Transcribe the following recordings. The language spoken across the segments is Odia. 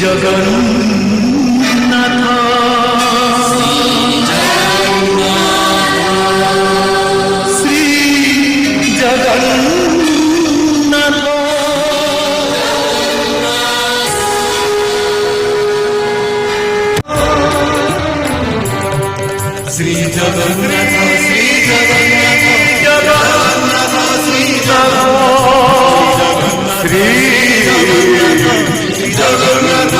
ଜଗନ୍ନାଥ ଶ୍ରୀ ଜଗନ୍ନାଥ ଶ୍ରୀ ଜଗନ୍ନାଥ ଶ୍ରୀ ଜଗନ୍ନାଥ ଜଗନ୍ନାଥ ଶ୍ରୀ ଜଗନ୍ନାଥ ଶ୍ରୀ ଜଗନ୍ନାଥ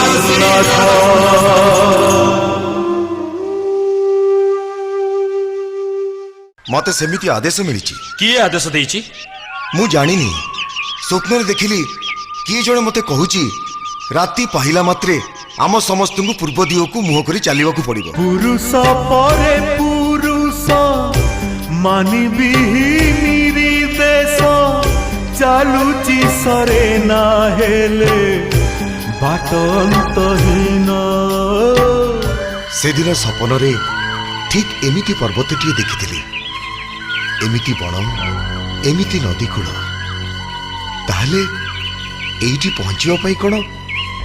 मते सेमिति आदेश मिली किए आदेश देइछि मु जानिनी स्वप्न देखिली किए जड़े मते कहूची राति पाहिला मात्रे आम समस्त को पूर्व दिग को मुह कर चलने को पड़ो। पुरुष परे पुरुष मानिबी निर्देश चालुची सरे ना हेले बाटंतहीन से दिन सपन रे ठीक एमिति पर्वतटी देखी एमिति बण एमिति नदी कूल ताहले एइटी पहुँचवाई कौन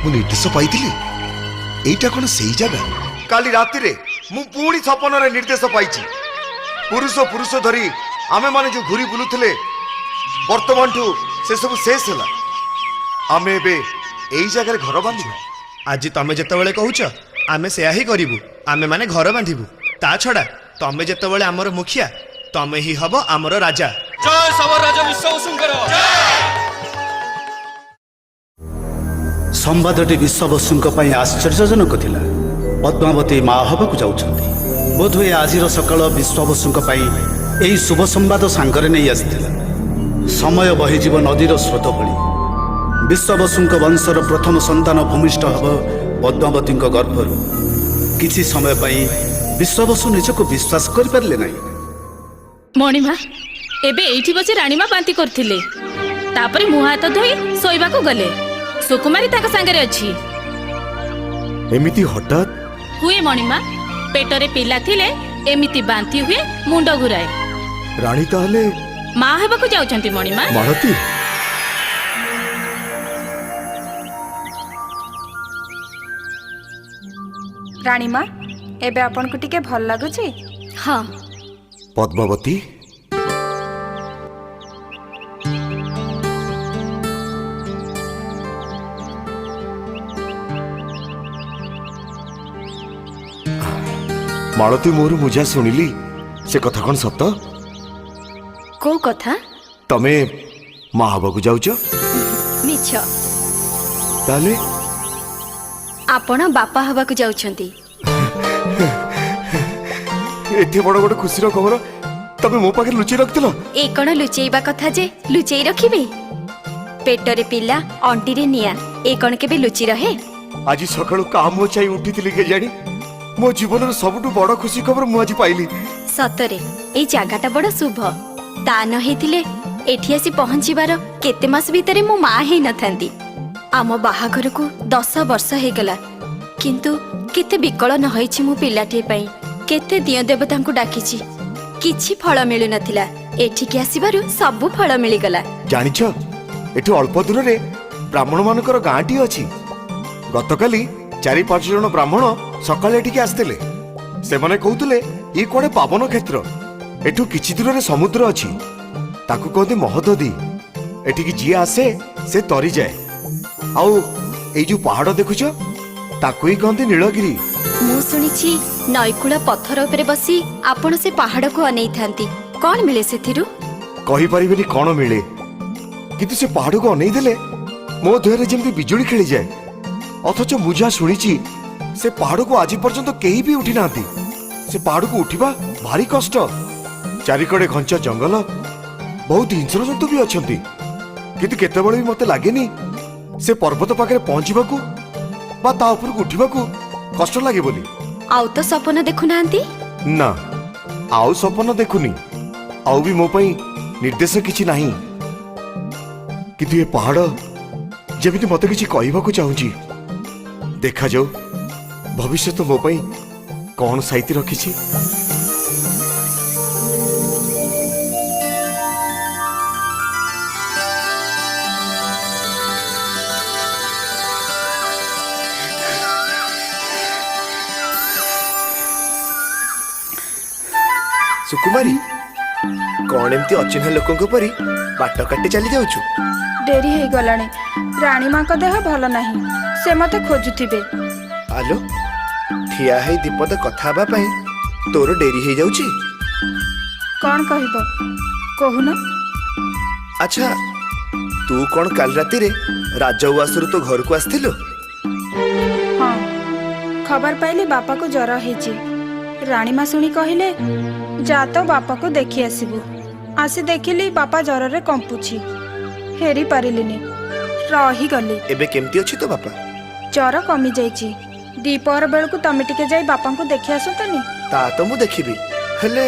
मु निर्देश पाई एइटा कौन से जगह काली राति रे मु पुणी सपन रे निर्देश पाई पुरुष पुरुष धरी आमे माने जो घुरी बुलुथिले वर्तमान ठू से सब शेष है आमे एबे एई जगह घर बांधु आज तमे जेतेबेले कहूच आमे सेया ही करिवु आमे माने घर बांधिबु ता छडा तमे जेतेबेले हमर मुखिया तमे ही हबो हमर राजा। जय सब राजा विश्ववसुंकर संवादटी विश्ववसुंक पई आश्चर्यजनक थिला। पद्मावती मां हबकु जाउछंती बोधुए आजिर सकाळ विश्ववसुंक पई एई शुभ संवाद सांगरे नै आस्थिला। समय बहिजीव नदीर स्रोत भली विश्ववसुंक वंशर प्रथम संतान भूमिष्ठ हब पद्मावती गर्भरू। किछि समय पई विश्ववसु निजको विश्वास करि परले नै। मणिमा एबे एठी बसी रानीमा बांती करथिले तापरे मुह हाथ धोई सोइबा को गले सुकुमारी ताका संगे अछि। एमिति हठात हुए मणिमा पेटरे पिला थिले एमिति बांती हुए मुंड घुराए। रानी ताहले मां हेबाकु जाउछंती मणिमा। मालती रानीमा एबे आपन को टिके भल लागुची। हां पद्मावती मालती मोर मुझा सुनिली से कथा कौन सत को कथा तमे मां हबकु जाउछ मिछ ताले आपण बापा हबाकु जाउछंती। एते बड़ बड़ खुशीर खबर तमे मो पाखे लुचि रखतिलो। ए कोन लुचेइबा कथा जे लुचेई रखिबे पेटरे पिला अंटी रे निया ए कोन केबे लुचि रहे। आज सकाळु काम चाहि उठितिली के जानी मो जीवन सबुठु बड़ खुशी खबर मु आज पाइली। सतरे ए जागाटा बड़ शुभ ता न हेतिले एठी आसी पहुंचीबार केते मास भीतरे मो मां हे नथांती। आम बाहाघर को 10 वर्ष हे गला किंतु केते विकल न होईछि मो पिलाटे पई केते दिय देवता को डाकिछि किछि फल मिलु नथिला एठी के आसीबारु सब फल मिली गला। जानिछ एठु अल्प दूर रे ब्राह्मण मानकर गांटी अछि गतकाली 4-5 जन ब्राह्मण सकाळे एठी के आस्तेले से माने कहउतले ई कोडे पावन क्षेत्र एठु किछि दूर रे समुद्र अछि ताकू कहते महददी एठी की जी आसे से तरी जाए आउ ए जो पहाड़ देखुछ ताकू ही कहते नीलगिरी। मु सुनिछि नईकूला पत्थर उपरे बसी आपण से पहाड़ को अनै थांती कोन मिले सेथिरु कहि परिबेनी कोन मिले किंतु से पहाड़ को अनै देले मो देहरे जेमति बिजुली खेली जाए अथच मुझा सुनिछि से पहाड़ को आज पर्यंत केही भी उठी नांती से पहाड़ को उठिबा भारी कष्ट चारिकड़े घंचा जंगल बहुत हिंस्र जंतु भी अछंती किंतु केतेबेले भी मते लागेनी से पर्वत पाखरे पहुंचीबाकू बा ता ऊपर उठिबाकू कष्ट लागे बोली। आउ तो सपन देखु नांती ना आउ सपन देखुनी आउ भी मो पई निर्देश किछि नाही किंतु ये पहाड़ जेमिति मते किछि कहबाकू चाहूची देखा जाऊ भविष्य तो मो पई कौन साइती रखिछि। ସୁକୁମାରୀ କଣ ଏମିତି ଅଚିହ୍ନା ଲୋକଙ୍କ ପରି ବାଟ କାଟି ଚାଲି ଯାଉଛୁ? ଡେରି ହେଇଗଲାଣି। ରାଣୀମାଙ୍କ ଦେହ ଭଲ ନାହିଁ, ସେ ମତେ ଖୋଜୁଥିବେ। ଆଲୋ, ଠିଆ ହେଇ ଦୀପଦ କଥା ହେବା ପାଇଁ ତୋର ଡେରି ହେଇଯାଉଛି। କଣ କହିବ କହୁନ? ଆଚ୍ଛା, ତୁ କଣ କାଲି ରାତିରେ ରାଜ ଉଆସରୁ ତୋ ଘରକୁ ଆସିଥିଲୁ? ହଁ, ଖବର ପାଇଲି ବାପାକୁ ଜ୍ୱର ହେଇଛି। ରାଣୀମା ଶୁଣି କହିଲେ ଯା ତ ବାପାକୁ ଦେଖି ଆସିବୁ। ଆସି ଦେଖିଲି ବାପା ଜ୍ୱରରେ କମ୍ପୁଛି। ଫେରି ପାରିଲିନି, ରହିଗଲି। ଏବେ କେମିତି ଅଛି ତୋ ବାପା? ଜ୍ୱର କମି ଯାଇଛି। ଦ୍ୱିପହର ବେଳକୁ ତମେ ଟିକେ ଯାଇ ବାପାଙ୍କୁ ଦେଖି ଆସନ୍ତନି? ତା ତ ମୁଁ ଦେଖିବି, ହେଲେ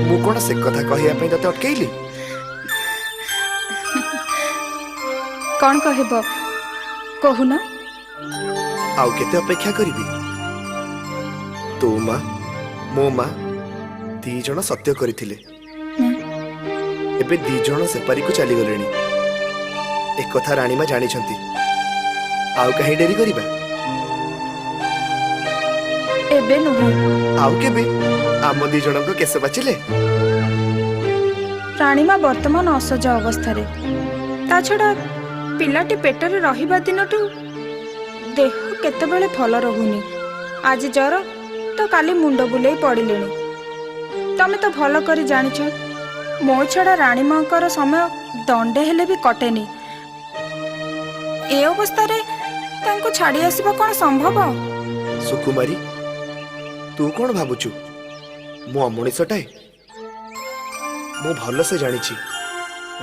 ମୁଁ କଣ ସେ କଥା କହିବା ପାଇଁ ତତେ ଅଟକେଇଲି? କଣ କହିବ କହୁନ? ଆଉ କେତେ ଅପେକ୍ଷା କରିବି? ତୋ ମା ମୋ ମା ଦି ଜଣ ସତ୍ୟ କରିଥିଲେ। ଏବେ ଦି ଜଣ ସେପାରିକୁ ଚାଲିଗଲେଣି। ଏକଥା ରାଣୀମା ଜାଣିଛନ୍ତି। ଆଉ କାହିଁ ଡେରି କରିବା? ଏବେ ନୁହେଁ, ଆଉ କେବେ ଆମ ଦି ଜଣଙ୍କ କେଶ ବାଚିଲେ? ରାଣୀମା ବର୍ତ୍ତମାନ ଅସଜ ଅବସ୍ଥାରେ। ତା ଛଡ଼ା ପିଲାଟି ପେଟରେ ରହିବା ଦିନଠୁ ଦେହ କେତେବେଳେ ଭଲ ରହୁନି। ଆଜି ଜ୍ୱର ତ କାଲି ମୁଣ୍ଡ ବୁଲେଇ ପଡ଼ିଲେଣି। ତମେ ତ ଭଲ କରି ଜାଣିଛ, ମୋ ଛଡ଼ା ରାଣୀମାଙ୍କର ସମୟ ଦଣ୍ଡେ ହେଲେ ବି କଟେନି। ଏ ଅବସ୍ଥାରେ ତାଙ୍କୁ ଛାଡ଼ି ଆସିବା କଣ ସମ୍ଭବ? ସୁକୁମାରୀ, ତୁ କଣ ଭାବୁଛୁ ମୁଁ ଅମଣିଷଟାଏ? ମୁଁ ଭଲସେ ଜାଣିଛି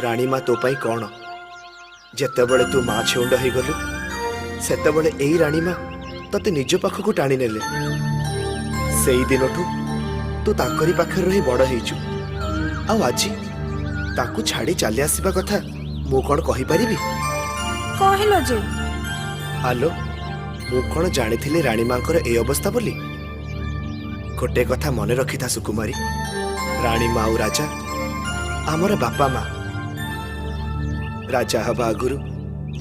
ରାଣୀମା ତୋ ପାଇଁ କଣ। ଯେତେବେଳେ ତୁ ମା ଛେଉଣ୍ଡ ହେଇଗଲୁ, ସେତେବେଳେ ଏଇ ରାଣୀମା ତତେ ନିଜ ପାଖକୁ ଟାଣି ନେଲେ। ସେଇ ଦିନଠୁ ତୁ ତାଙ୍କରି ପାଖରେ ରହି ବଡ଼ ହେଇଛୁ। ଆଉ ଆଜି ତାକୁ ଛାଡ଼ି ଚାଲି ଆସିବା କଥା ମୁଁ କଣ କହିପାରିବି? କହିଲ ଯେ ଆଲୋ, ମୁଁ କଣ ଜାଣିଥିଲି ରାଣୀମାଙ୍କର ଏ ଅବସ୍ଥା ବୋଲି? ଗୋଟେ କଥା ମନେ ରଖିଥା ସୁକୁମାରୀ, ରାଣୀମା ଆଉ ରାଜା ଆମର ବାପା ମା। ରାଜା ହେବା ଆଗରୁ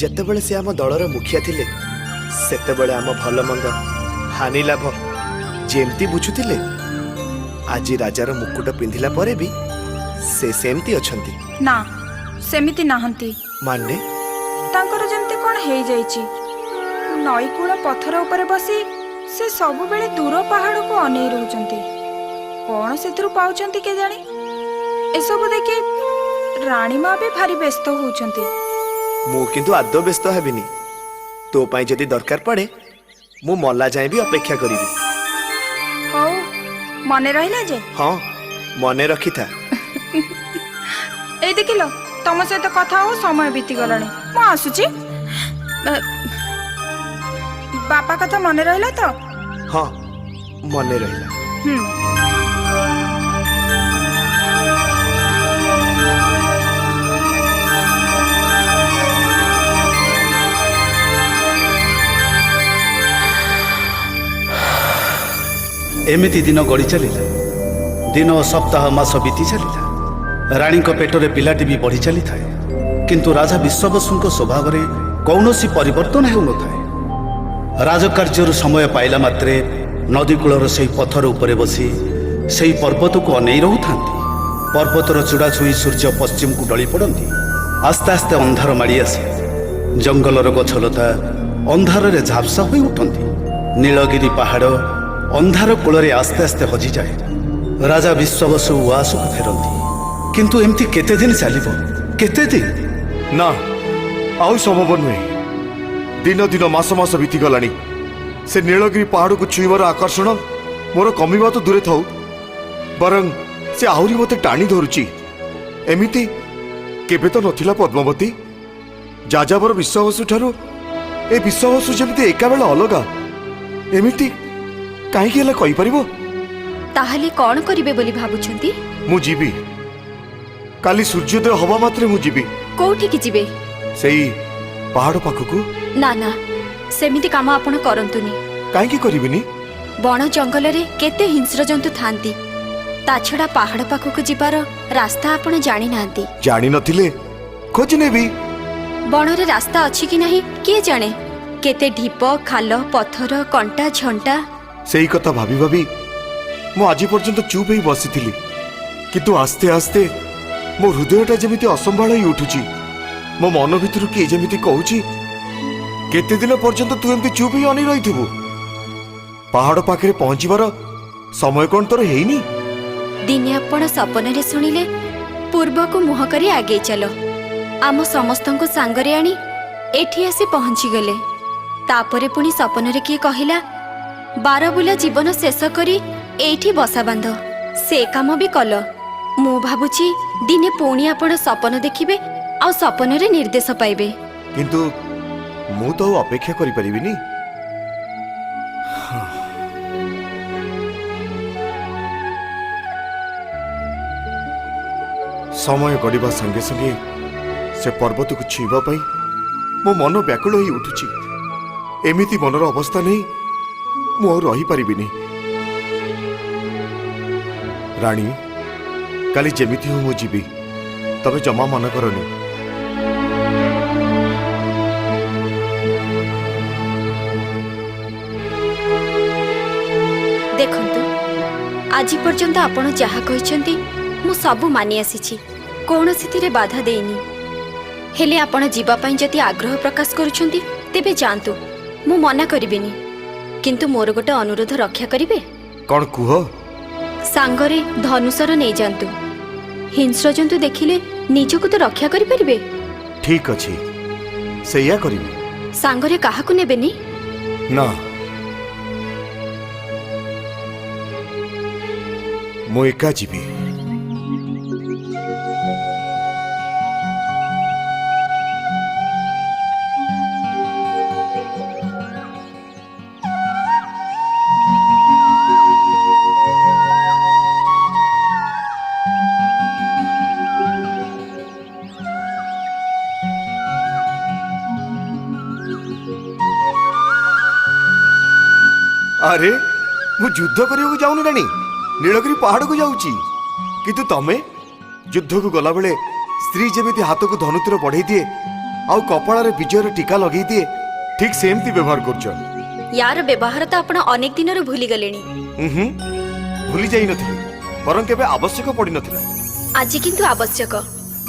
ଯେତେବେଳେ ସେ ଆମ ଦଳର ମୁଖିଆ ଥିଲେ, ସେତେବେଳେ ଆମ ଭଲ ମନ୍ଦ ହାନି ଲାଭ ଯେମିତି ବୁଝୁଥିଲେ, ଆଜି ରାଜାର ମୁକୁଟ ପିନ୍ଧିଲା ପରେ ବି ସେ ସେମିତି ଅଛନ୍ତି। ନା, ସେମିତି ନାହାନ୍ତି। ମାନେ? ତାଙ୍କର ଯେମିତି କଣ ହେଇଯାଇଛି। ନଈକୂଳ ପଥର ଉପରେ ବସି ସେ ସବୁବେଳେ ଦୂର ପାହାଡ଼କୁ ଅନେଇ ରହୁଛନ୍ତି। କଣ ସେଥିରୁ ପାଉଛନ୍ତି କେଜାଣି? ଏସବୁ ଦେଖି ରାଣୀମା ବି ଭାରି ବ୍ୟସ୍ତ ହଉଛନ୍ତି। ମୁଁ କିନ୍ତୁ ଆଦୌ ବ୍ୟସ୍ତ ହେବିନି। ତୋ ପାଇଁ ଯଦି ଦରକାର ପଡ଼େ, ମୁଁ ମଲା ଯାଏଁ ବି ଅପେକ୍ଷା କରିବି। ହଉ, ମନେ ରହିଲା ଯେ? ହଁ, ମନେ ରଖିଥା। ଏଇ ଦେଖିଲ, ତମ ସହିତ କଥା ହଉ ସମୟ ବିତିଗଲାଣି। ମୁଁ ଆସୁଛି। ବାପା କଥା ମନେ ରହିଲା ତ? ହଁ, ମନେ ରହିଲା। ଏମିତି ଦିନ ଗଡ଼ି ଚାଲିଲା। ଦିନ, ସପ୍ତାହ, ମାସ ବିତି ଚାଲିଲା। ରାଣୀଙ୍କ ପେଟରେ ପିଲାଟି ବି ବଢ଼ି ଚାଲିଥାଏ। କିନ୍ତୁ ରାଜା ବିଶ୍ୱବସୁଙ୍କ ସ୍ୱଭାବରେ କୌଣସି ପରିବର୍ତ୍ତନ ହେଉନଥାଏ। ରାଜକାର୍ଯ୍ୟରୁ ସମୟ ପାଇଲା ମାତ୍ରେ ନଦୀ କୂଳର ସେହି ପଥର ଉପରେ ବସି ସେହି ପର୍ବତକୁ ଅନେଇ ରହୁଥାନ୍ତି। ପର୍ବତର ଚୂଡ଼ା ଛୁଇଁ ସୂର୍ଯ୍ୟ ପଶ୍ଚିମକୁ ଡଳି ପଡ଼ନ୍ତି। ଆସ୍ତେ ଆସ୍ତେ ଅନ୍ଧାର ମାଡ଼ି ଆସେ। ଜଙ୍ଗଲର ଗଛଲତା ଅନ୍ଧାରରେ ଝାପ୍ସା ହୋଇ ଉଠନ୍ତି। ନୀଳଗିରି ପାହାଡ଼ ଅନ୍ଧାର କୂଳରେ ଆସ୍ତେ ଆସ୍ତେ ହଜିଯାଏ। ରାଜା ବିଶ୍ୱବସୁ ଉଆସକୁ ଫେରନ୍ତି। କିନ୍ତୁ ଏମିତି କେତେ ଦିନ ଚାଲିବ? କେତେ ଦିନ? ନା, ଆଉ ସମ୍ଭବ ନୁହେଁ। ଦିନ ଦିନ ମାସ ମାସ ବିତିଗଲାଣି। ସେ ନୀଳଗିରି ପାହାଡ଼କୁ ଛୁଇଁବାର ଆକର୍ଷଣ ମୋର କମିବା ତ ଦୂରେ ଥାଉ, ବରଂ ସେ ଆହୁରି ମୋତେ ଟାଣି ଧରୁଛି। ଏମିତି କେବେ ତ ନଥିଲା ପଦ୍ମାବତୀ। ଯାଯାବର ବିଶ୍ୱବସୁ ଠାରୁ ଏ ବିଶ୍ୱବସୁ ଯେମିତି ଏକାବେଳେ ଅଲଗା। ଏମିତି କାହିଁକି ହେଲେ କହିପାରିବ? ତାହେଲେ କଣ କରିବେ ବୋଲି ଭାବୁଛନ୍ତି? ମୁଁ ଯିବି। କାଲି ସୂର୍ଯ୍ୟୋଦୟ ହବା ମାତ୍ରେ ମୁଁ ଯିବି। କୋଉଠିକି ଯିବେ? ସେଇ ପାହାଡ଼ ପାଖକୁ। ନା ନା, ସେମିତି କାମ ଆପଣ କରନ୍ତୁନି। କାହିଁକି କରିବିନି? ବଣ ଜଙ୍ଗଲରେ କେତେ ହିଂସ୍ର ଜନ୍ତୁ ଥାନ୍ତି। ତା ଛଡ଼ା ପାହାଡ଼ ପାଖକୁ ଯିବାର ରାସ୍ତା ଆପଣ ଜାଣିନାହାନ୍ତି। ଜାଣିନଥିଲେ ଖୋଜି ନେବି। ବଣରେ ରାସ୍ତା ଅଛି କି ନାହିଁ କିଏ ଜାଣେ? କେତେ ଢିପ, ଖାଲ, ପଥର, କଣ୍ଟା, ଝଣ୍ଟା। ସେଇ କଥା ଭାବି ଭାବି ମୁଁ ଆଜି ପର୍ଯ୍ୟନ୍ତ ଚୁପ୍ ହେଇ ବସିଥିଲି। କିନ୍ତୁ ଆସ୍ତେ ଆସ୍ତେ ମୋ ହୃଦୟଟା ଯେମିତି ଅସମ୍ଭାଳ ହେଇ ଉଠୁଛି। ମୋ ମନ ଭିତରୁ କିଏ ଯେମିତି କହୁଛି, କେତେ ଦିନ ପର୍ଯ୍ୟନ୍ତ ତୁ ଏମିତି ଚୁପ୍ ହେଇ ଅନେଇ ରହିଥିବୁ? ପାହାଡ଼ ପାଖରେ ପହଞ୍ଚିବାର ସମୟ କ'ଣ ତୋର ହେଇନି? ଦିନେ ଆପଣ ସପନରେ ଶୁଣିଲେ ପୂର୍ବକୁ ମୁହଁ କରି ଆଗେଇ ଚାଲ। ଆମ ସମସ୍ତଙ୍କୁ ସାଙ୍ଗରେ ଆଣି ଏଠି ଆସି ପହଞ୍ଚିଗଲେ। ତାପରେ ପୁଣି ସପନରେ କିଏ କହିଲା, ବାରବୁଲା ଜୀବନ ଶେଷ କରି ଏଇଠି ବସା ବାନ୍ଧ। ସେ କାମ ବି କଲ। ମୁଁ ଭାବୁଛି ଦିନେ ପୁଣି ଆପଣ ସପନ ଦେଖିବେ ଆଉ ସପନରେ ନିର୍ଦ୍ଦେଶ ପାଇବେ। କିନ୍ତୁ ମୁଁ ତ ଆଉ ଅପେକ୍ଷା କରିପାରିବିନି। ସମୟ ଗଡ଼ିବା ସାଙ୍ଗେ ସାଙ୍ଗେ ସେ ପର୍ବତକୁ ଛୁଇଁବା ପାଇଁ ମୋ ମନ ବ୍ୟାକୁଳ ହୋଇ ଉଠୁଛି। ଏମିତି ମନର ଅବସ୍ଥା ନେଇ ମୁଁ ଆଉ ରହିପାରିବିନି। ରାଣୀ, କାଲି ଯେମିତି ହଉ ମୁଁ ଯିବି। ତମେ ଜମା ମନେ କରନି। ଦେଖନ୍ତୁ, ଆଜି ପର୍ଯ୍ୟନ୍ତ ଆପଣ ଯାହା କହିଛନ୍ତି ମୁଁ ସବୁ ମାନି ଆସିଛି, କୌଣସିଥିରେ ବାଧା ଦେଇନି। ହେଲେ ଆପଣ ଯିବା ପାଇଁ ଯଦି ଆଗ୍ରହ ପ୍ରକାଶ କରୁଛନ୍ତି ତେବେ ଯାଆନ୍ତୁ, ମୁଁ ମନା କରିବିନି। କିନ୍ତୁ ମୋର ଗୋଟେ ଅନୁରୋଧ ରକ୍ଷା କରିବେ? କ'ଣ କୁହ? ସାଙ୍ଗରେ ଧନୁଷର ନେଇଯାଆନ୍ତୁ। ହିଂସ୍ର ଜନ୍ତୁ ଦେଖିଲେ ନିଜକୁ ତ ରକ୍ଷା କରିପାରିବେ। ଠିକ୍ ଅଛି, ସେଇଆ କରିବି। ସାଙ୍ଗରେ କାହାକୁ ନେବେନି? ନା, ମୁଁ ଏକା ଯିବି। ଆରେ, ମୁଁ ଯୁଦ୍ଧ କରିବାକୁ ଯାଉନି ରାଣୀ, ନୀଳଗିରି ପାହାଡ଼କୁ ଯାଉଛି। କିନ୍ତୁ ତମେ ଯୁଦ୍ଧକୁ ଗଲାବେଳେ ସ୍ତ୍ରୀ ଯେମିତି ହାତକୁ ଧନୁତୀର ବଢ଼େଇ ଦିଏ ଆଉ କପାଳରେ ବିଜୟର ଟୀକା ଲଗେଇ ଦିଏ, ଠିକ୍ ସେମିତି ବ୍ୟବହାର କରୁଛ। ୟାର ବ୍ୟବହାର ତ ଆପଣ ଅନେକ ଦିନରୁ ଭୁଲିଗଲେଣି। ଭୁଲି ଯାଇନଥିଲି, ବରଂ କେବେ ଆବଶ୍ୟକ ପଡ଼ିନଥିଲା। ଆଜି କିନ୍ତୁ ଆବଶ୍ୟକ।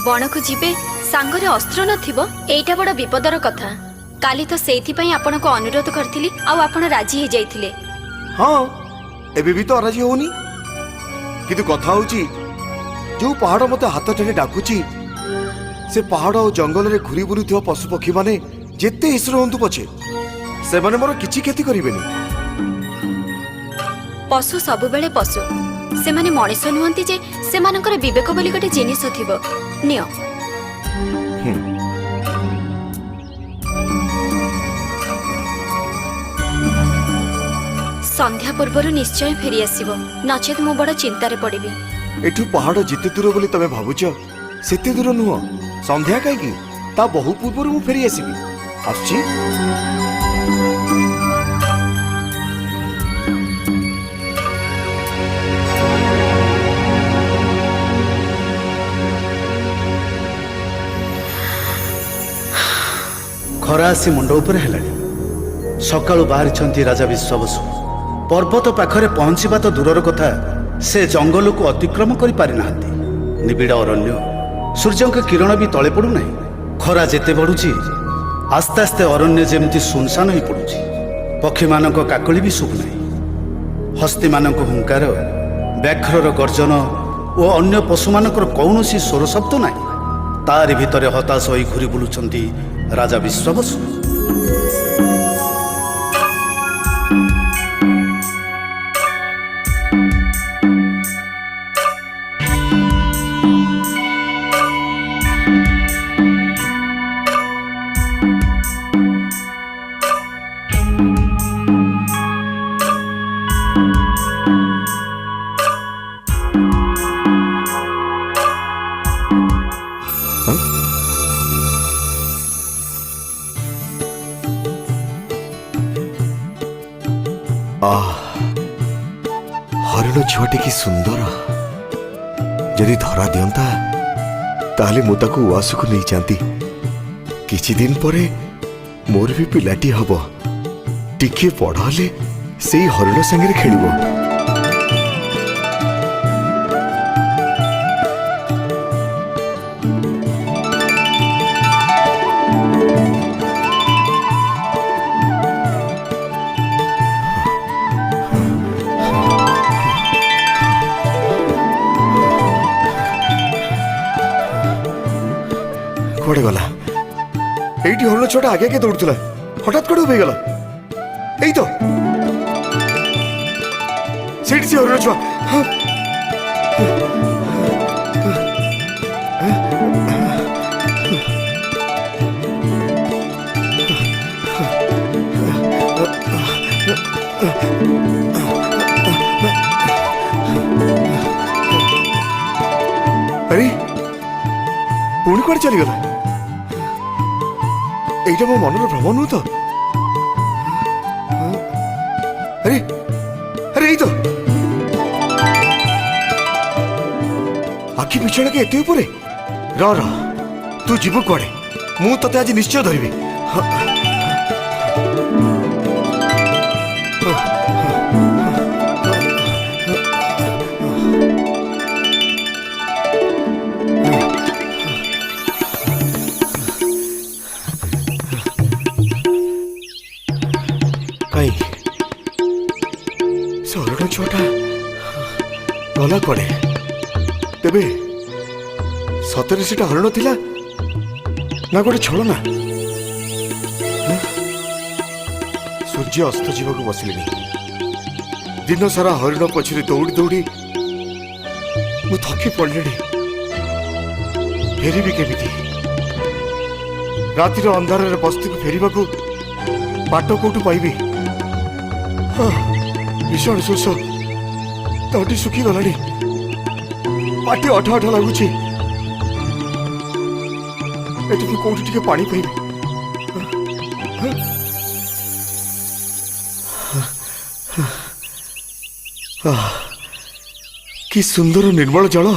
ବଣକୁ ଯିବେ, ସାଙ୍ଗରେ ଅସ୍ତ୍ର ନଥିବ, ଏଇଟା ବଡ଼ ବିପଦର କଥା। କାଲି ତ ସେଇଥିପାଇଁ ଆପଣଙ୍କୁ ଅନୁରୋଧ କରିଥିଲି ଆଉ ଆପଣ ରାଜି ହେଇଯାଇଥିଲେ। ହଁ, ଏବେ ବି ତ ଅରାଜି ହଉନି। କିନ୍ତୁ କଥା ହଉଛି, ଯୋଉ ପାହାଡ଼ ମତେ ହାତ ଠେଲି ଡାକୁଛି, ସେ ପାହାଡ଼ ଆଉ ଜଙ୍ଗଲରେ ଘୁରି ବୁଲୁଥିବା ପଶୁପକ୍ଷୀ ମାନେ ଯେତେ ହିଂସ୍ର ହୁଅନ୍ତୁ ପଛେ ସେମାନେ ମୋର କିଛି କ୍ଷତି କରିବେନି। ପଶୁ ସବୁବେଳେ ପଶୁ, ସେମାନେ ମଣିଷ ନୁହନ୍ତି ଯେ ସେମାନଙ୍କର ବିବେକ ବୋଲି ଗୋଟେ ଜିନିଷ ଥିବ। ନିଅ। ସନ୍ଧ୍ୟା ପୂର୍ବରୁ ନିଶ୍ଚୟ ଫେରି ଆସିବ, ନଚେତ୍ ମୁଁ ବଡ଼ ଚିନ୍ତାରେ ପଡ଼ିବି। ଏଠୁ ପାହାଡ଼ ଯେତେ ଦୂର ବୋଲି ତମେ ଭାବୁଛ ସେତେ ଦୂର ନୁହଁ। ସନ୍ଧ୍ୟା କାହିଁକି, ତା ବହୁ ପୂର୍ବରୁ ମୁଁ ଫେରି ଆସିବି। ଆସୁଛି। ଖରା ଆସି ମୁଣ୍ଡ ଉପରେ ହେଲାଣି। ସକାଳୁ ବାହାରିଛନ୍ତି ରାଜା ବିଶ୍ୱାବସୁ। ପର୍ବତ ପାଖରେ ପହଞ୍ଚିବା ତ ଦୂରର କଥା, ସେ ଜଙ୍ଗଲକୁ ଅତିକ୍ରମ କରିପାରିନାହାନ୍ତି। ନିବିଡ଼ ଅରଣ୍ୟ, ସୂର୍ଯ୍ୟଙ୍କ କିରଣ ବି ତଳେ ପଡ଼ୁନାହିଁ। ଖରା ଯେତେ ବଢ଼ୁଛି, ଆସ୍ତେ ଆସ୍ତେ ଅରଣ୍ୟ ଯେମିତି ଶୂନଶାନ ହୋଇ ପଡ଼ୁଛି। ପକ୍ଷୀମାନଙ୍କ କାକଳି ବି ଶୁଭୁନାହିଁ। ହସ୍ତୀମାନଙ୍କ ହୁଙ୍କାର, ବ୍ୟାଘ୍ରର ଗର୍ଜନ ଓ ଅନ୍ୟ ପଶୁମାନଙ୍କର କୌଣସି ସ୍ୱର ଶବ୍ଦ ନାହିଁ। ତାରି ଭିତରେ ହତାଶ ହୋଇ ଘୁରି ବୁଲୁଛନ୍ତି ରାଜା ବିଶ୍ୱାବସୁ। ହରିଣ ଝିଅଟି କି ସୁନ୍ଦର। ଯଦି ଧରା ଦିଅନ୍ତା ତାହେଲେ ମୁଁ ତାକୁ ଉଆସକୁ ନେଇଯାଆନ୍ତି। କିଛି ଦିନ ପରେ ମୋର ବି ପିଲାଟି ହବ। ଟିକିଏ ବଡ଼ ହେଲେ ସେଇ ହରିଣ ସାଙ୍ଗରେ ଖେଳିବ। कुआडे गला एइटी हरण छुआटा आगे के दौड़ुला हठात कुआडे उभे गला एई तो सेठी से हरण छुआ हाँ। अरे पुणी कुआडे चलीगला एइटा मो मनर भ्रम नुह तो अरे अरे एई तो आखि पिछड़ा के एते ऊपर र तू जीव कुआडे मु तते आज निश्चय धरबी कहीं सरड़ छुआटा गला कुआडे तेबे सतरे सेटा हरण थिला ना गोटे छल ना सूर्य अस्त जीवाक बसिले दिन सारा हरिण पछरे दौड़ी दौड़ी मु थकी पड़े फेरबी केमिति रातिर अंधार बस्ती को फेरवा बाट कौटू पाइबी भीषण शोष तटी सुखी गला पाटी अठ अठ लगुच एटी कौटी टिके पानी पाइबी कि सुंदर निर्मल जल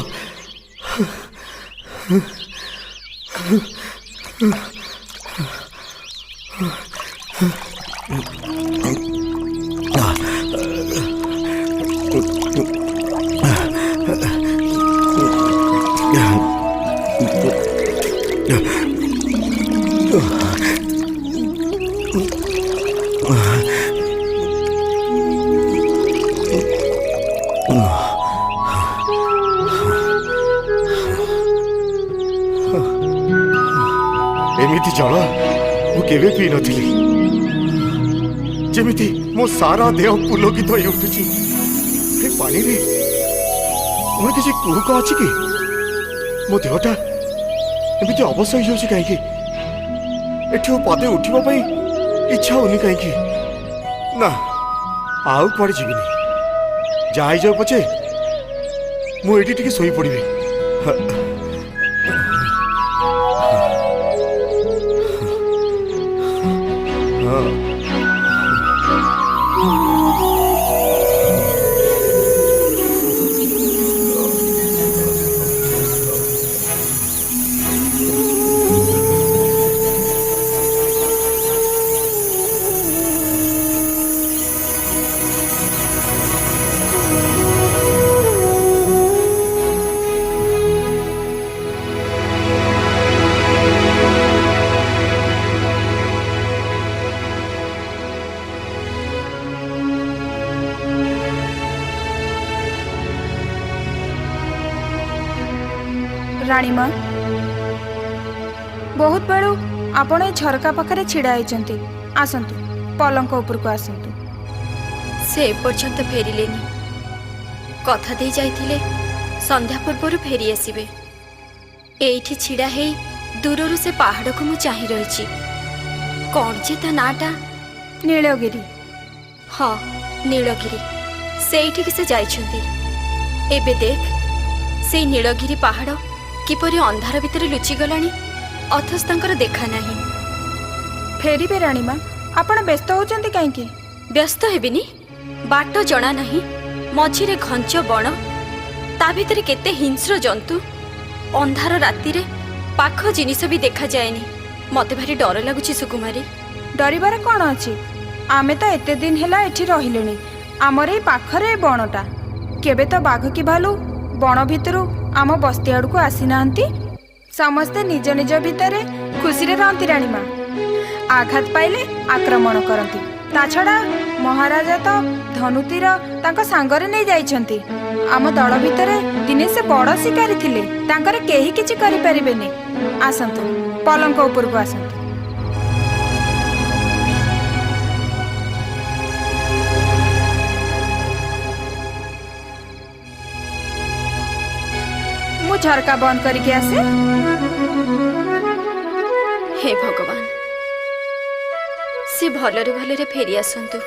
एमिति जल मु केवे पी नथिली जेमिति मो सारा देह पुलकित होई उठुची ए पानी रे मोर किसी कुहुक अछि कि मो देहटा एमिति अवश्य होई होछि काहे कि एठो पदे उठिबा पई इच्छा होनी काहे कि ना आउ पड़ जीविनी जाई जाऊ पछे मु एठी टिके सोई पड़िबे राणीमा बहुत बेलू आपण ए झरका पाखरे छिड़ा होइचंती आसंतु पलंक ऊपर को आसंतु से पर्यंत फेरिलेनी कथा दे जाइथिले संध्या पूर्व फेरी आसीबे एठी छिड़ा हेई दूररु से पहाड़ को मु चाहि रहिची कोन जे ता नाटा नीलगिरी हाँ नीलगिरी सेठी कि से जाइछंती एबे देख से नीलगिरी पहाड़ किपरि अंधार भितर लुचि गलानी अथस तांकर देखा नाही फेरिबे राणीमा आपण व्यस्त होचंती काहेकि व्यस्त हेबिनी बाट जना नाही मझिरे घंच बण ता भितर केते हिंस्र जंतु अंधार राति रे पाख जिनिस भी देखा जाएनी मते भारी डर लागुची सुकुमारी डरिबार कोन अछि आमे तो एते दिन हेला एठी रहिलेनी हमर ए पाखरे बणटा केबे तो बाघ की भालू बण भितरु आम बस्ती आड़ को आसी नांती समस्ते निज निज भितरे खुशी रे रहंती राणीमा आघात पाइले आक्रमण करंती ता छड़ा महाराजा तो धनुतीर तांको सांगरे नै जाइछंती आम दल भितरे दिने से बड़ शिकारी थिले तांकर केही किछि करि परिबेनी ଆସନ୍ତୁ ପଲଙ୍କ ଉପରକୁ ଆସନ୍ତୁ। ମୁଁ ଝରକା ବନ୍ଦ କରିକି ଆସେ। ହେ ଭଗବାନ, ସେ ଭଲରେ ଭଲରେ ଫେରି ଆସନ୍ତୁ।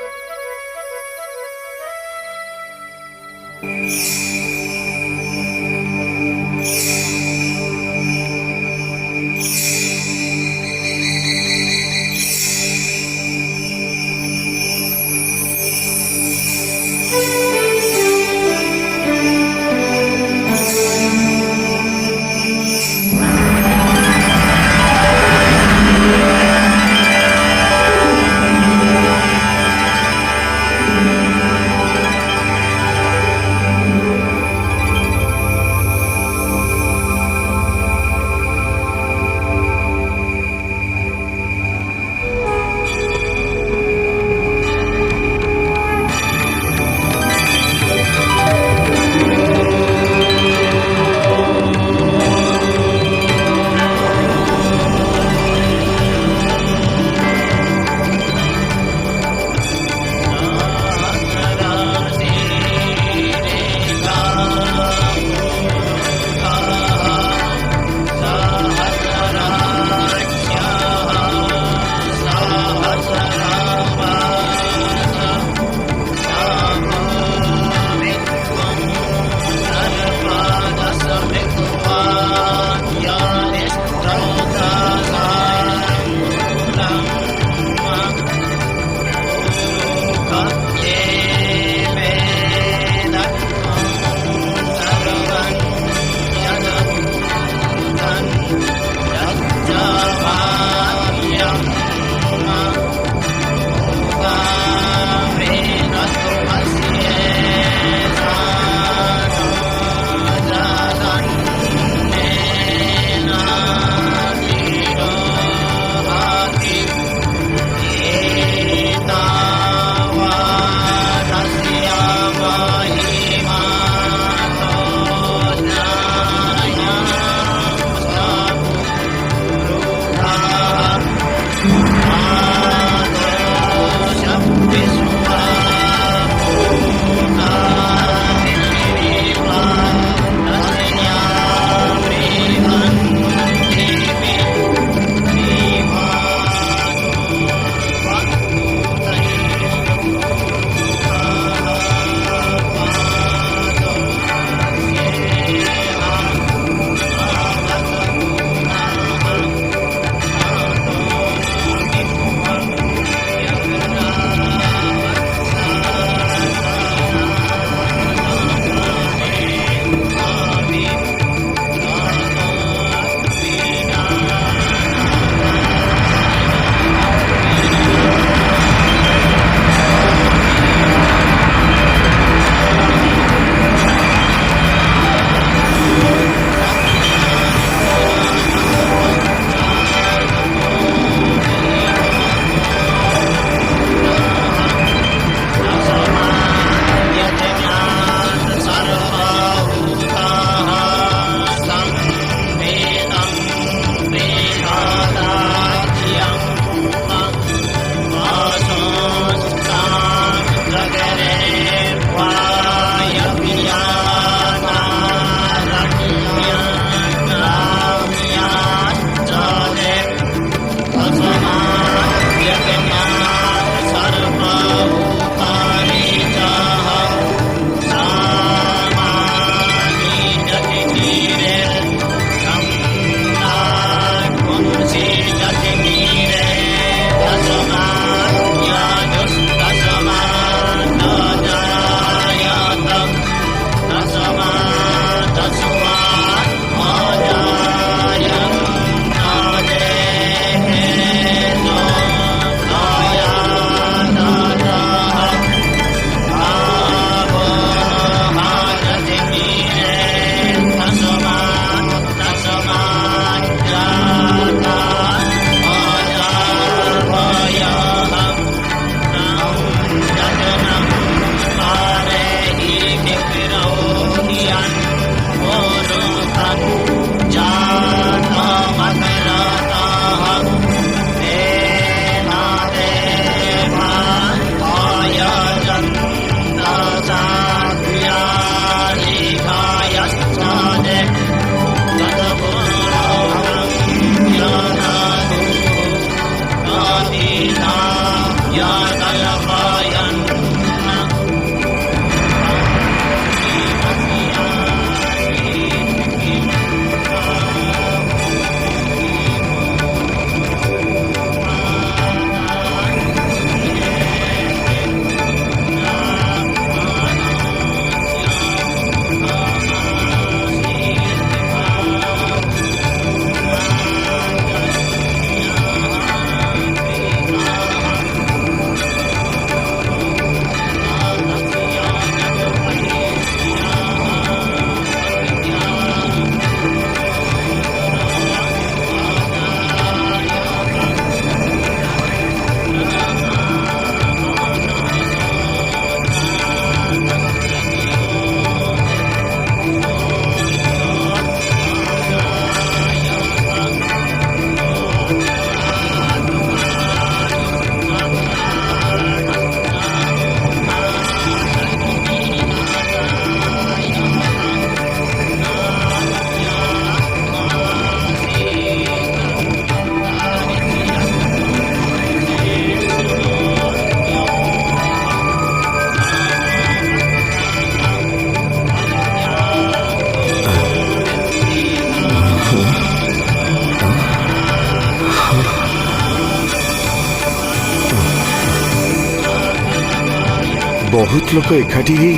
बहुत लोक एकाठी ही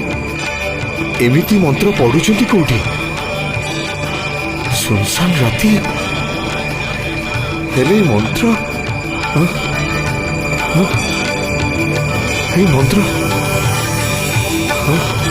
एमिति मंत्र पढ़ुଛନ୍ତି कोठी सुनसान राति हेले मंत्र हाँ? हाँ? ये मंत्र हाँ?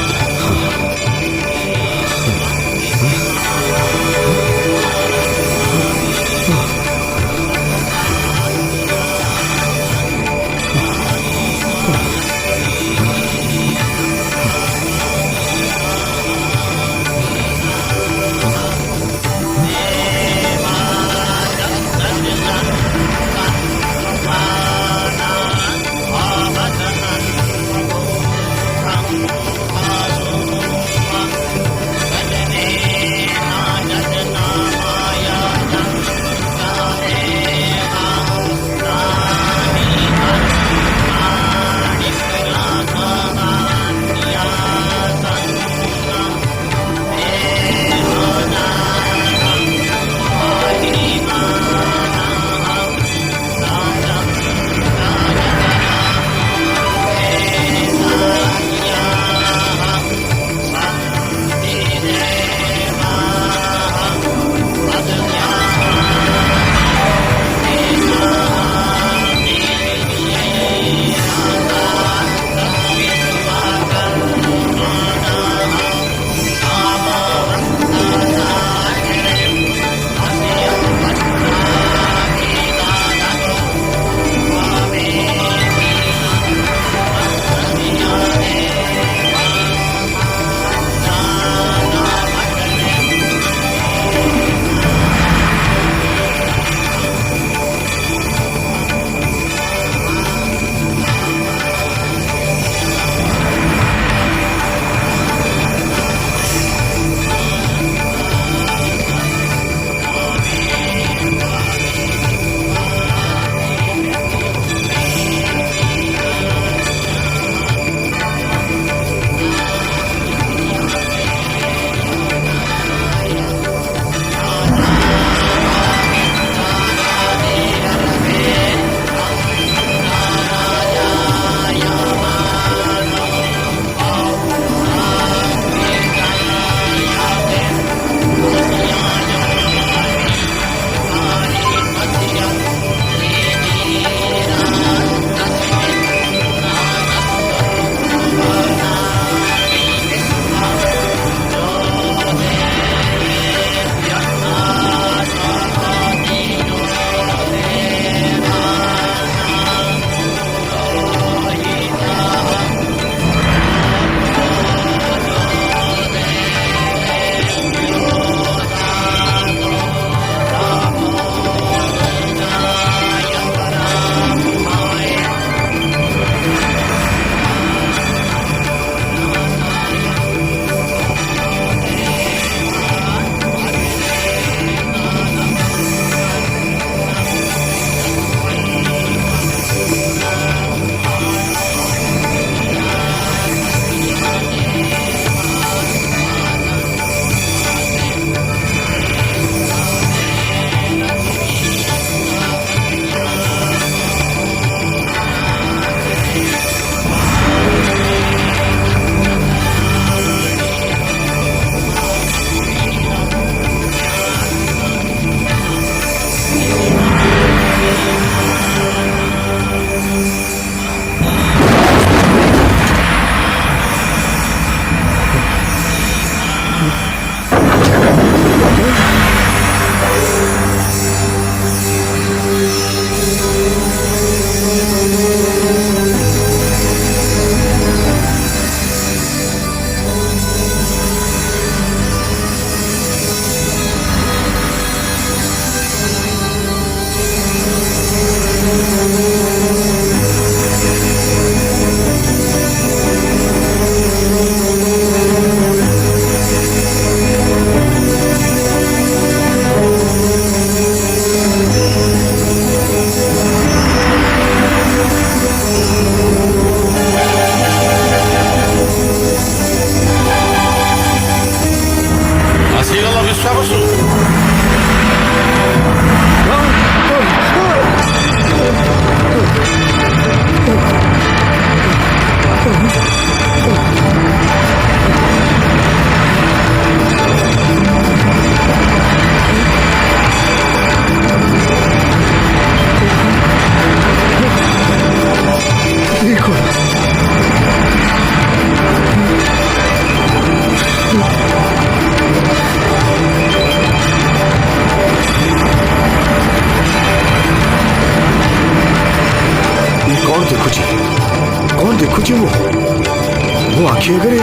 आखि आगे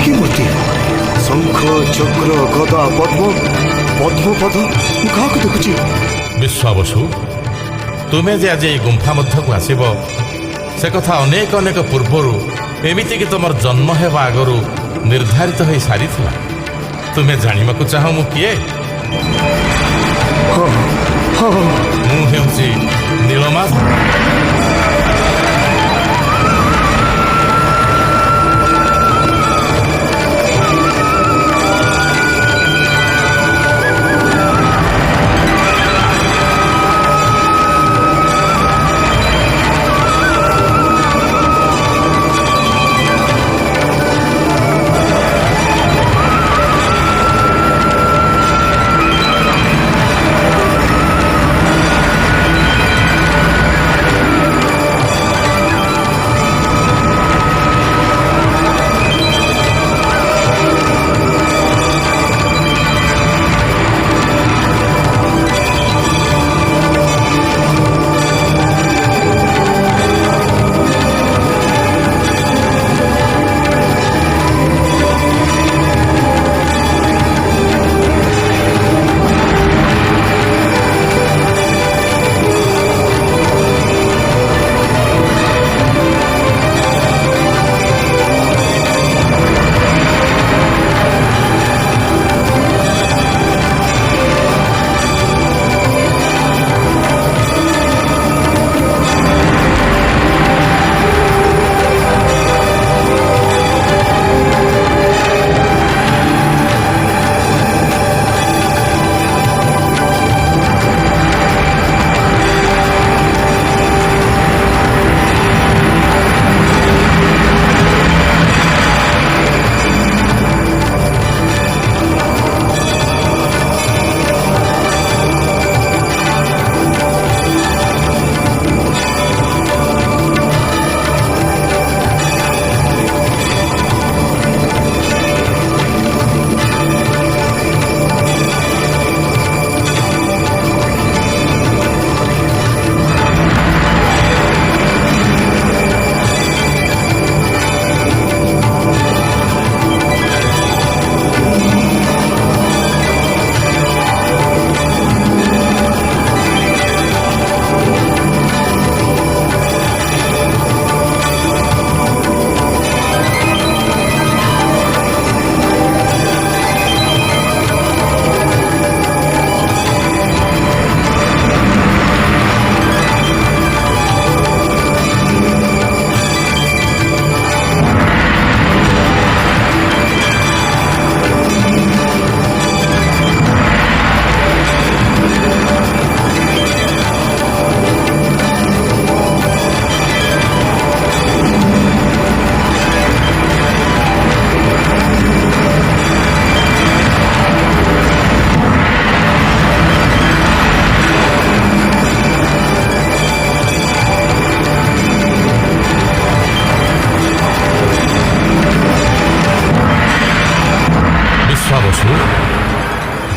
कि मूर्ति शंख चक्र गदा पद्म पद्मपद क्या देखुची विश्वावसु तुमे जे आज गुंफा मध्य को आसब से कथा अनेक अनेक पूर्वर एमती कि तुम जन्म हेबा आगु निर्धारित हो सारी तुम्हें जाना चाह मु किए मुझे नीलमाध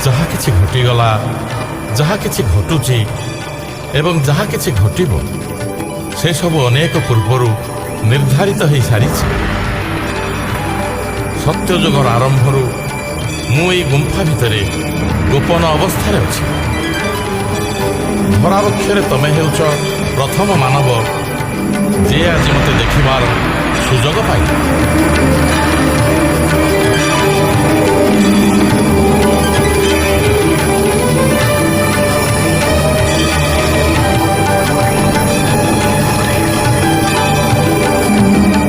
जहा किछि घटिगला जहा किछि घटुची एवं जहा किछि घटिब से सब अनेक पूर्वर निर्धारित हो सारी सत्ययुगर आरंभर मुई गुंफा भितर गोपन अवस्था अच्छी धरावक्षर तमे हेउच प्रथम मानव जे आज मते देखिबार सुजोग पाई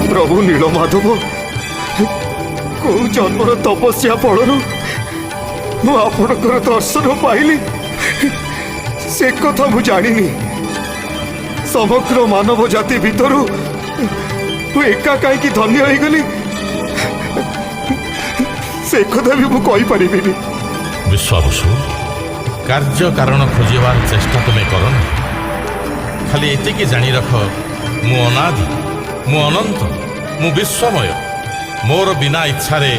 प्रभु नीलमाधव को जन्मर तपस्या फल आपणकर दर्शन पाइली से कथा मु जानी समग्र मानव जाति भितर एका कहीं धन्य हो गली से कथा भी मुझे विश्वावसु कार्य कारण खोजार चेष्टा तुम्हें कर खाली एतिकी जानी रख मु अनादि मु अनंत मु विश्वमय मोर बिना इच्छारे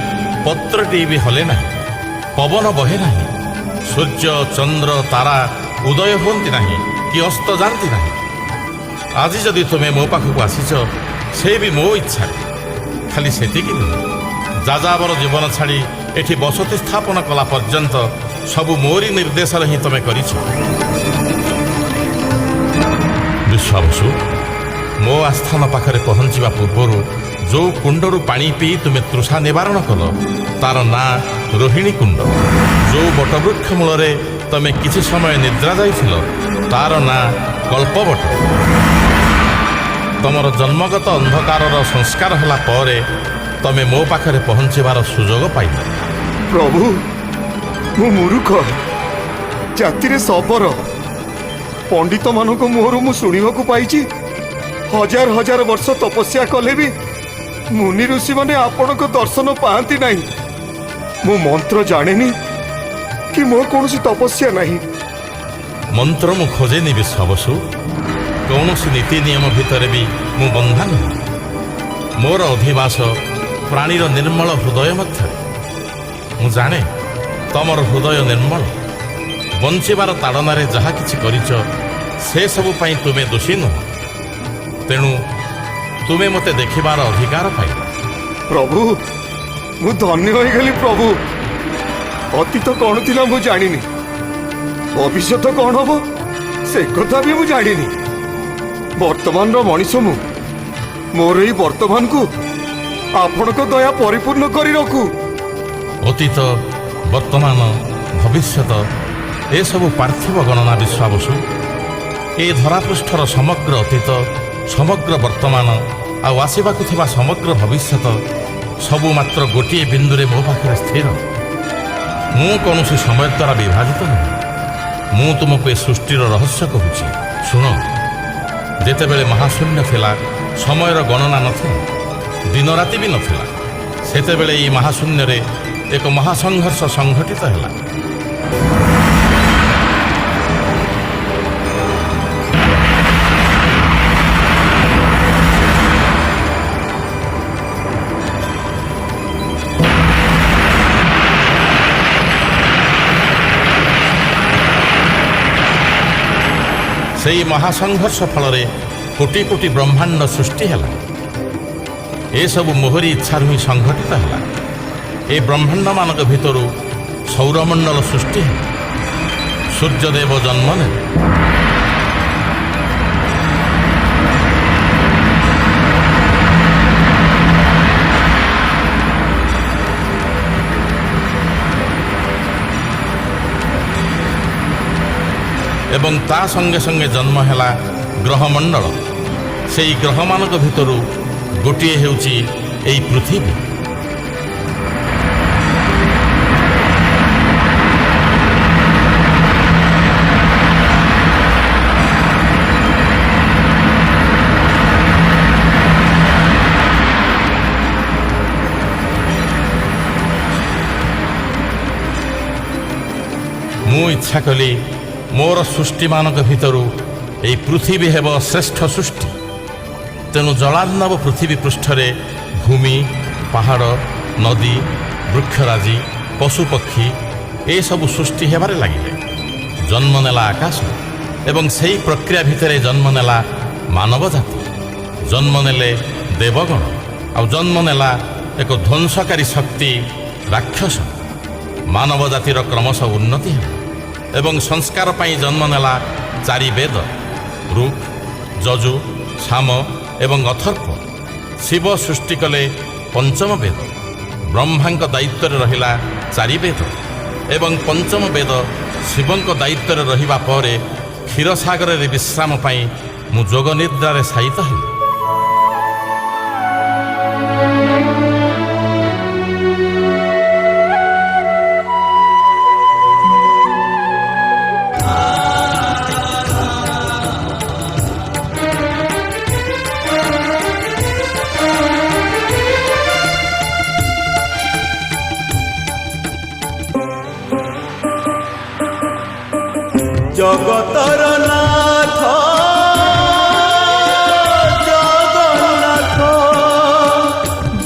पत्रटी भी हले नहीं पवन बहे नहीं सूर्य चंद्र तारा उदय होती नहीं कि अस्त जानती नहीं आज जदि तुम्हें मो पाखक आसीच से भी मो इच्छा ଖାଲି ସେତିକି ନୁହେଁ, ଯାଯାବର ଜୀବନ ଛାଡ଼ି ଏଠି ବସତି ସ୍ଥାପନ କଲା ପର୍ଯ୍ୟନ୍ତ ସବୁ ମୋରି ନିର୍ଦ୍ଦେଶରେ ହିଁ ତମେ କରିଛ। ବିଶ୍ୱାବସୁ, ମୋ ଆସ୍ଥାନ ପାଖରେ ପହଞ୍ଚିବା ପୂର୍ବରୁ ଯେଉଁ କୁଣ୍ଡରୁ ପାଣି ପିଇ ତୁମେ ତୃଷା ନିବାରଣ କଲ ତାର ନାଁ ରୋହିଣୀ କୁଣ୍ଡ। ଯେଉଁ ବଟବୃକ୍ଷ ମୂଳରେ ତମେ କିଛି ସମୟ ନିଦ୍ରା ଯାଇଥିଲ ତାର ନାଁ କଳ୍ପବଟ। ତମର ଜନ୍ମଗତ ଅନ୍ଧକାରର ସଂସ୍କାର ହେଲା ପରେ ତମେ ମୋ ପାଖରେ ପହଞ୍ଚିବାର ସୁଯୋଗ ପାଇଲ। ପ୍ରଭୁ, ମୁଁ ମୂର୍ଖ, ଜାତିରେ ଶବର। ପଣ୍ଡିତମାନଙ୍କ ମୁହଁରୁ ମୁଁ ଶୁଣିବାକୁ ପାଇଛି, ହଜାର ହଜାର ବର୍ଷ ତପସ୍ୟା କଲେ ବି ମୁନି ଋଷିମାନେ ଆପଣଙ୍କ ଦର୍ଶନ ପାଆନ୍ତି ନାହିଁ। ମୁଁ ମନ୍ତ୍ର ଜାଣେନି କି ମୋର କୌଣସି ତପସ୍ୟା ନାହିଁ। ମନ୍ତ୍ର ମୁଁ ଖୋଜେନି ବିଶ୍ୱାବସୁ, କୌଣସି ନୀତି ନିୟମ ଭିତରେ ବି ମୁଁ ବନ୍ଧା ନୁହେଁ। ମୋର ଅଧିବାସ ପ୍ରାଣୀର ନିର୍ମଳ ହୃଦୟ ମଧ୍ୟରେ। ମୁଁ ଜାଣେ ତମର ହୃଦୟ ନିର୍ମଳ। ବଞ୍ଚିବାର ତାଡ଼ନାରେ ଯାହା କିଛି କରିଛ ସେସବୁ ପାଇଁ ତୁମେ ଦୋଷୀ ନୁହଁ। ତେଣୁ ତୁମେ ମୋତେ ଦେଖିବାର ଅଧିକାର ପାଇଲ। ପ୍ରଭୁ, ମୁଁ ଧନ୍ୟ ହୋଇଗଲି। ପ୍ରଭୁ, ଅତୀତ କ'ଣ ଥିଲା ମୁଁ ଜାଣିନି, ଭବିଷ୍ୟତ କ'ଣ ହବ ସେ କଥା ବି ମୁଁ ଜାଣିନି। ବର୍ତ୍ତମାନର ମଣିଷ ମୁଁ। ମୋର ଏଇ ବର୍ତ୍ତମାନକୁ ଆପଣଙ୍କ ଦୟା ପରିପୂର୍ଣ୍ଣ କରି ରଖୁ। ଅତୀତ, ବର୍ତ୍ତମାନ, ଭବିଷ୍ୟତ ଏସବୁ ପାର୍ଥିବ ଗଣନା ବିଶ୍ୱାବସୁ। ଏ ଧରାପୃଷ୍ଠର ସମଗ୍ର ଅତୀତ, ସମଗ୍ର ବର୍ତ୍ତମାନ ଆଉ ଆସିବାକୁ ଥିବା ସମଗ୍ର ଭବିଷ୍ୟତ ସବୁ ମାତ୍ର ଗୋଟିଏ ବିନ୍ଦୁରେ ମୋ ପାଖରେ ସ୍ଥିର। ମୁଁ କୌଣସି ସମୟ ଦ୍ୱାରା ବିଭାଜିତ ନୁହେଁ। ମୁଁ ତୁମକୁ ଏ ସୃଷ୍ଟିର ରହସ୍ୟ କହୁଛି। ଶୁଣ, ଯେତେବେଳେ ମହାଶୂନ୍ୟ ଥିଲା, ସମୟର ଗଣନା ନଥିଲା, ଦିନରାତି ବି ନଥିଲା, ସେତେବେଳେ ଏହି ମହାଶୂନ୍ୟରେ ଏକ ମହାସଂଘର୍ଷ ସଂଘଟିତ ହେଲା। ସେହି ମହାସଂଘର୍ଷ ଫଳରେ କୋଟି କୋଟି ବ୍ରହ୍ମାଣ୍ଡ ସୃଷ୍ଟି ହେଲା। ଏସବୁ ମୋହରି ଇଚ୍ଛାରୁ ହିଁ ସଂଘଟିତ ହେଲା। ଏ ବ୍ରହ୍ମାଣ୍ଡମାନଙ୍କ ଭିତରୁ ସୌରମଣ୍ଡଳ ସୃଷ୍ଟି ହେଲା। ସୂର୍ଯ୍ୟଦେବ ଜନ୍ମ ନେଲେ। ଏବଂ ତା ସଙ୍ଗେ ସଙ୍ଗେ ଜନ୍ମ ହେଲା ଗ୍ରହମଣ୍ଡଳ। ସେହି ଗ୍ରହମାନଙ୍କ ଭିତରୁ ଗୋଟିଏ ହେଉଛି ଏହି ପୃଥିବୀ। ମୁଁ ଇଚ୍ଛା କଲି ମୋର ସୃଷ୍ଟିମାନଙ୍କ ଭିତରୁ ଏହି ପୃଥିବୀ ହେବ ଶ୍ରେଷ୍ଠ ସୃଷ୍ଟି। ତେଣୁ ଜଳାର୍ଣ୍ଣବ ପୃଥିବୀ ପୃଷ୍ଠରେ ଭୂମି, ପାହାଡ଼, ନଦୀ, ବୃକ୍ଷରାଜି, ପଶୁପକ୍ଷୀ ଏସବୁ ସୃଷ୍ଟି ହେବାରେ ଲାଗିଲେ। ଜନ୍ମ ନେଲା ଆକାଶ ଏବଂ ସେହି ପ୍ରକ୍ରିୟା ଭିତରେ ଜନ୍ମ ନେଲା ମାନବ ଜାତି। ଜନ୍ମ ନେଲେ ଦେବଗଣ ଆଉ ଜନ୍ମ ନେଲା ଏକ ଧ୍ୱଂସକାରୀ ଶକ୍ତି ରାକ୍ଷସ। ମାନବ ଜାତିର କ୍ରମଶଃ ଉନ୍ନତି ହେଲା ଏବଂ ସଂସ୍କାର ପାଇଁ ଜନ୍ମ ନେଲା 4 ବେଦ, ଋକ୍, ଯଜୁ, ସାମ ଏବଂ ଅଥର୍ବ। ଶିବ ସୃଷ୍ଟି କଲେ 5ମ ବେଦ। ବ୍ରହ୍ମାଙ୍କ ଦାୟିତ୍ୱରେ ରହିଲା 4 ବେଦ ଏବଂ 5ମ ବେଦ ଶିବଙ୍କ ଦାୟିତ୍ୱରେ ରହିବା ପରେ କ୍ଷୀରସାଗରରେ ବିଶ୍ରାମ ପାଇଁ ମୁଁ ଯୋଗ ନିଦ୍ରାରେ ଶାୟିତ ହେଲି। জগতর নাথ জগন্নাথ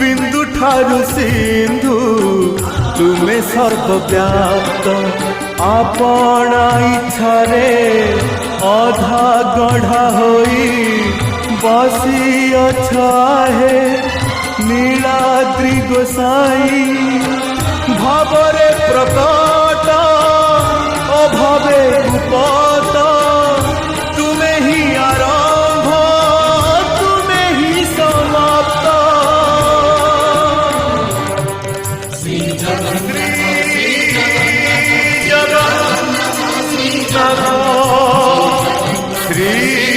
বিন্দু ঠারু সিন্ধু তুমে সর্বব্যাপ্ত আপনা ইচ্ছারে অধা গঢ়া হই বসি অছ হে नीलाद्रि गोसाई भावरे प्रकट अभावे गुपत तुमे ही आरंभ तुमे ही समाप्त श्री जगन्नाथ श्री